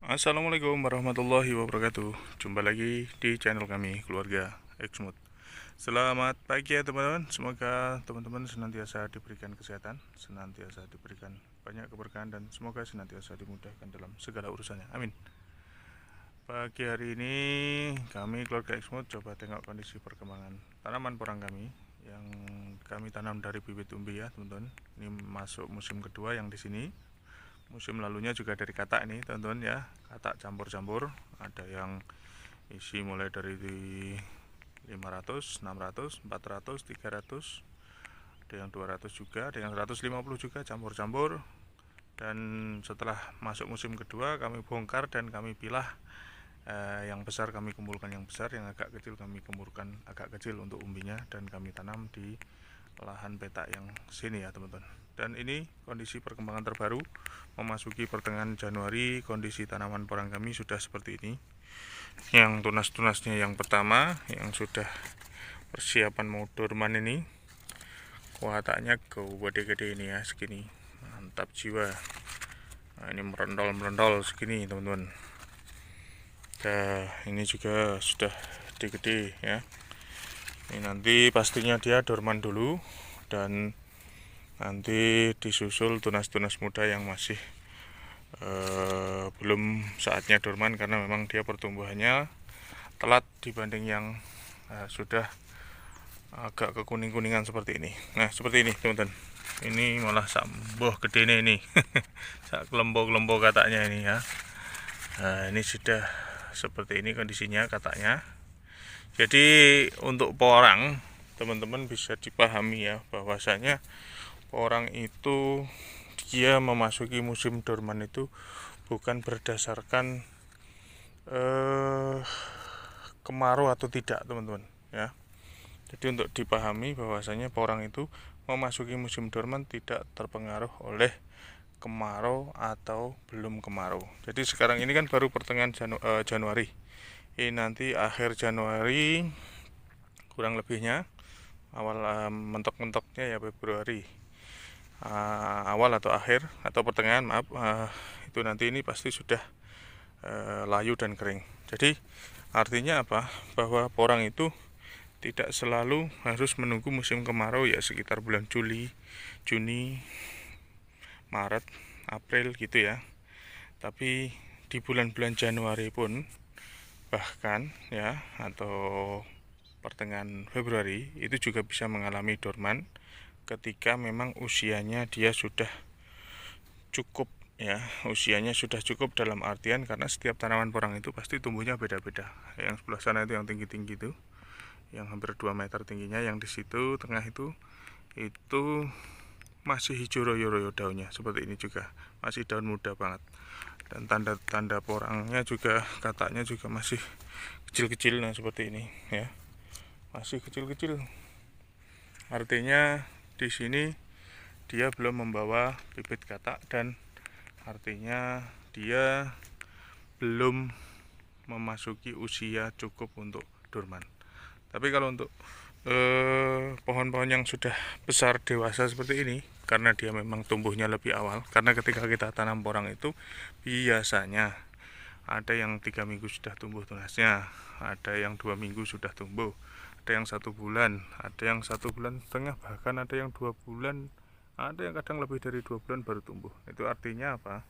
Assalamualaikum warahmatullahi wabarakatuh. Jumpa lagi di channel kami, Keluarga Exmut. Selamat pagi ya teman-teman. Semoga teman-teman senantiasa diberikan kesehatan, senantiasa diberikan banyak keberkahan, dan semoga senantiasa dimudahkan dalam segala urusannya. Amin. Pagi hari ini kami Keluarga Exmut coba tengok kondisi perkembangan tanaman porang kami yang kami tanam dari bibit umbi ya teman-teman. Ini masuk musim kedua yang di sini. Musim lalunya juga dari katak ini teman-teman ya, katak campur-campur, ada yang isi mulai dari 500, 600, 400, 300, ada yang 200 juga, ada yang 150 juga, campur-campur. Dan setelah masuk musim kedua kami bongkar dan kami pilah, yang besar kami kumpulkan yang besar, yang agak kecil kami kumpulkan agak kecil untuk umbinya, dan kami tanam di lahan petak yang sini ya teman-teman. Dan ini kondisi perkembangan terbaru memasuki pertengahan Januari. Kondisi tanaman porang kami sudah seperti ini. Yang tunas-tunasnya yang pertama yang sudah persiapan mau dorman ini, kuatannya gede-gede ini ya, segini, mantap jiwa. Nah, ini merondol segini teman-teman. Nah, ini juga sudah gede ya. Ini nanti pastinya dia dorman dulu, dan nanti disusul tunas-tunas muda yang masih belum saatnya dorman, karena memang dia pertumbuhannya telat dibanding yang sudah agak kekuning-kuningan seperti ini. Nah, seperti ini teman-teman. Ini malah sambuh gede ini. Sak kelompok-kelompok kataknya ini ya. Nah, ini sudah seperti ini kondisinya kataknya. Jadi untuk porang teman-teman bisa dipahami ya, bahwasanya orang itu dia memasuki musim dorman itu bukan berdasarkan kemarau atau tidak teman-teman ya. Jadi untuk dipahami bahwasanya porang itu memasuki musim dorman tidak terpengaruh oleh kemarau atau belum kemarau. Jadi sekarang ini kan baru pertengahan Januari. Ini nanti akhir Januari kurang lebihnya, awal mentok-mentoknya ya Februari, awal atau akhir atau pertengahan maaf, itu nanti ini pasti sudah layu dan kering. Jadi artinya apa? Bahwa porang itu tidak selalu harus menunggu musim kemarau ya, sekitar bulan Juni, Maret, April gitu ya. Tapi di bulan-bulan Januari pun bahkan ya, atau pertengahan Februari itu juga bisa mengalami dorman ketika memang usianya dia sudah cukup ya. Usianya sudah cukup dalam artian karena setiap tanaman porang itu pasti tumbuhnya beda-beda. Yang sebelah sana itu yang tinggi-tinggi itu, yang hampir 2 meter tingginya, yang di situ tengah itu masih hijau royo-royo daunnya, seperti ini juga masih daun muda banget. Dan tanda-tanda porangnya juga, kataknya juga masih kecil-kecil. Nah seperti ini ya, masih kecil-kecil. Artinya di sini dia belum membawa bibit katak, dan artinya dia belum memasuki usia cukup untuk dorman. Tapi kalau untuk pohon-pohon yang sudah besar dewasa seperti ini, karena dia memang tumbuhnya lebih awal, karena ketika kita tanam porang itu biasanya ada yang 3 minggu sudah tumbuh tunasnya, ada yang 2 minggu sudah tumbuh, ada yang 1 bulan, ada yang 1,5 bulan, bahkan ada yang 2 bulan, ada yang kadang lebih dari 2 bulan baru tumbuh. Itu artinya apa?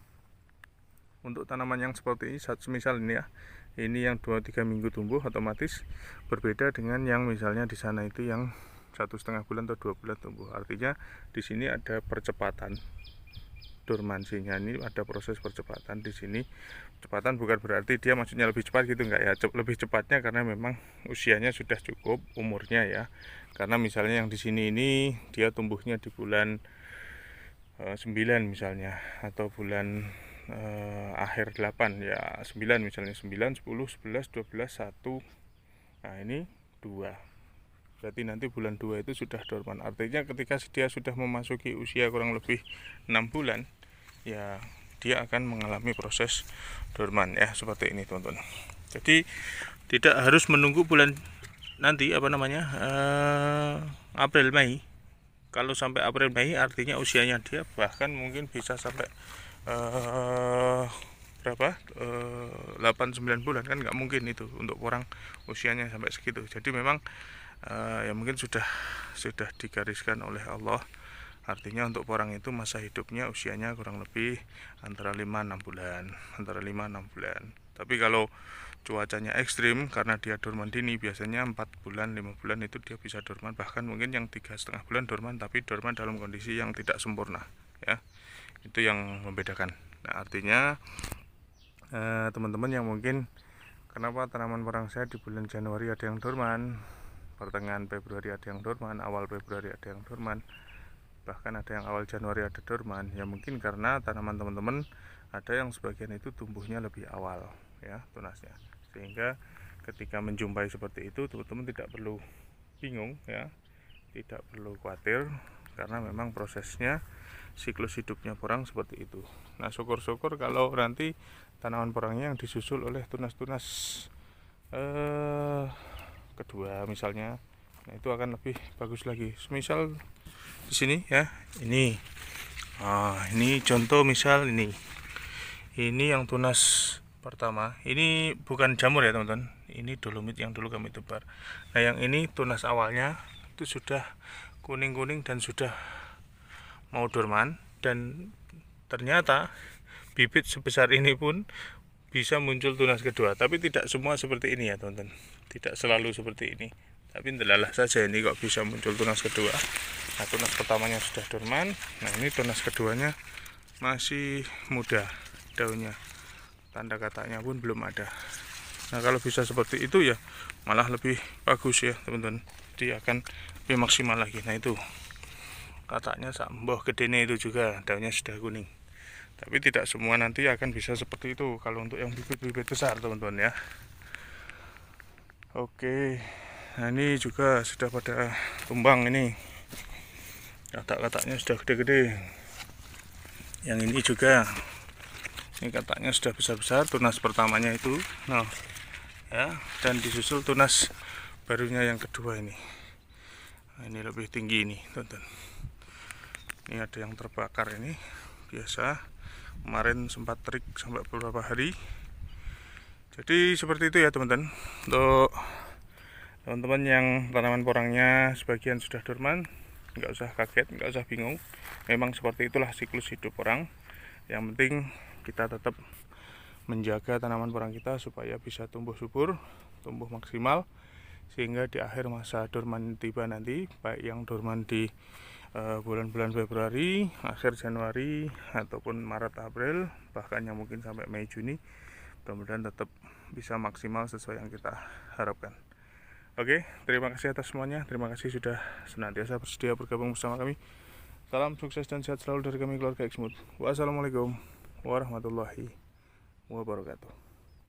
Untuk tanaman yang seperti ini, misal ini ya, ini yang 2-3 minggu tumbuh, otomatis berbeda dengan yang misalnya di sana itu yang 1,5 bulan atau 2 bulan tumbuh. Artinya di sini ada percepatan dormansinya, ini ada proses percepatan di sini. Percepatan bukan berarti dia maksudnya lebih cepat gitu, enggak ya. Lebih cepatnya karena memang usianya sudah cukup umurnya ya. Karena misalnya yang di sini ini dia tumbuhnya di bulan 9 misalnya, atau bulan akhir 8 ya, 9 misalnya, 9, 10, 11, 12, 1. Nah ini 2. Berarti nanti bulan 2 itu sudah dorman. Artinya ketika dia sudah memasuki usia kurang lebih 6 bulan ya, dia akan mengalami proses dorman ya, seperti ini teman-teman. Jadi tidak harus menunggu bulan nanti April Mei. Kalau sampai April Mei artinya usianya dia bahkan mungkin bisa sampai berapa 8-9 bulan kan nggak mungkin itu untuk porang usianya sampai segitu. Jadi memang ya mungkin sudah digariskan oleh Allah. Artinya untuk porang itu masa hidupnya usianya kurang lebih antara 5-6 bulan, Tapi kalau cuacanya ekstrim karena dia dorman dini, biasanya 4 bulan, 5 bulan itu dia bisa dorman, bahkan mungkin yang 3,5 bulan dorman, tapi dorman dalam kondisi yang tidak sempurna, ya. Itu yang membedakan. Nah, artinya teman-teman yang mungkin kenapa tanaman porang saya di bulan Januari ada yang dorman, pertengahan Februari ada yang dorman, awal Februari ada yang dorman, bahkan ada yang awal Januari ada dorman, ya mungkin karena tanaman teman-teman ada yang sebagian itu tumbuhnya lebih awal, ya, tunasnya, sehingga ketika menjumpai seperti itu teman-teman tidak perlu bingung, ya, tidak perlu khawatir, karena memang prosesnya siklus hidupnya porang seperti itu. Nah, syukur-syukur kalau nanti tanaman porangnya yang disusul oleh tunas-tunas kedua misalnya, nah itu akan lebih bagus lagi. Misal di sini, ya, ini contoh, misal ini yang tunas pertama, ini bukan jamur ya teman-teman, ini dolomit yang dulu kami tebar. Nah, yang ini tunas awalnya itu sudah kuning-kuning dan sudah mau dorman, dan ternyata bibit sebesar ini pun bisa muncul tunas kedua. Tapi tidak semua seperti ini ya teman-teman, tidak selalu seperti ini, tapi ndelalah saja ini kok bisa muncul tunas kedua. Nah, tunas pertamanya sudah dorman, nah ini tunas keduanya masih muda daunnya, tanda katanya pun belum ada. Nah, kalau bisa seperti itu ya malah lebih bagus ya teman-teman, jadi akan lebih maksimal lagi. Nah, itu katanya samboh gedene itu juga daunnya sudah kuning, tapi tidak semua nanti akan bisa seperti itu kalau untuk yang bibit-bibit besar teman-teman, ya. Oke, nah ini juga sudah pada tumbang, ini katak-kataknya sudah gede-gede. Yang ini juga, ini kataknya sudah besar-besar, tunas pertamanya itu, nah, ya, dan disusul tunas barunya yang kedua ini. Nah, ini lebih tinggi ini teman-teman. Ini ada yang terbakar, ini biasa kemarin sempat terik sampai beberapa hari. Jadi seperti itu ya teman-teman, untuk teman-teman yang tanaman porangnya sebagian sudah dorman, nggak usah kaget, nggak usah bingung, memang seperti itulah siklus hidup porang. Yang penting kita tetap menjaga tanaman porang kita supaya bisa tumbuh subur, tumbuh maksimal, sehingga di akhir masa dorman tiba nanti, baik yang dorman di bulan-bulan Februari, akhir Januari, ataupun Maret, April, bahkan yang mungkin sampai Mei, Juni, mudah-mudahan tetap bisa maksimal sesuai yang kita harapkan. Oke, terima kasih atas semuanya. Terima kasih sudah senantiasa bersedia bergabung bersama kami. Salam sukses dan sehat selalu dari kami keluarga Exmood. Wassalamualaikum warahmatullahi wabarakatuh.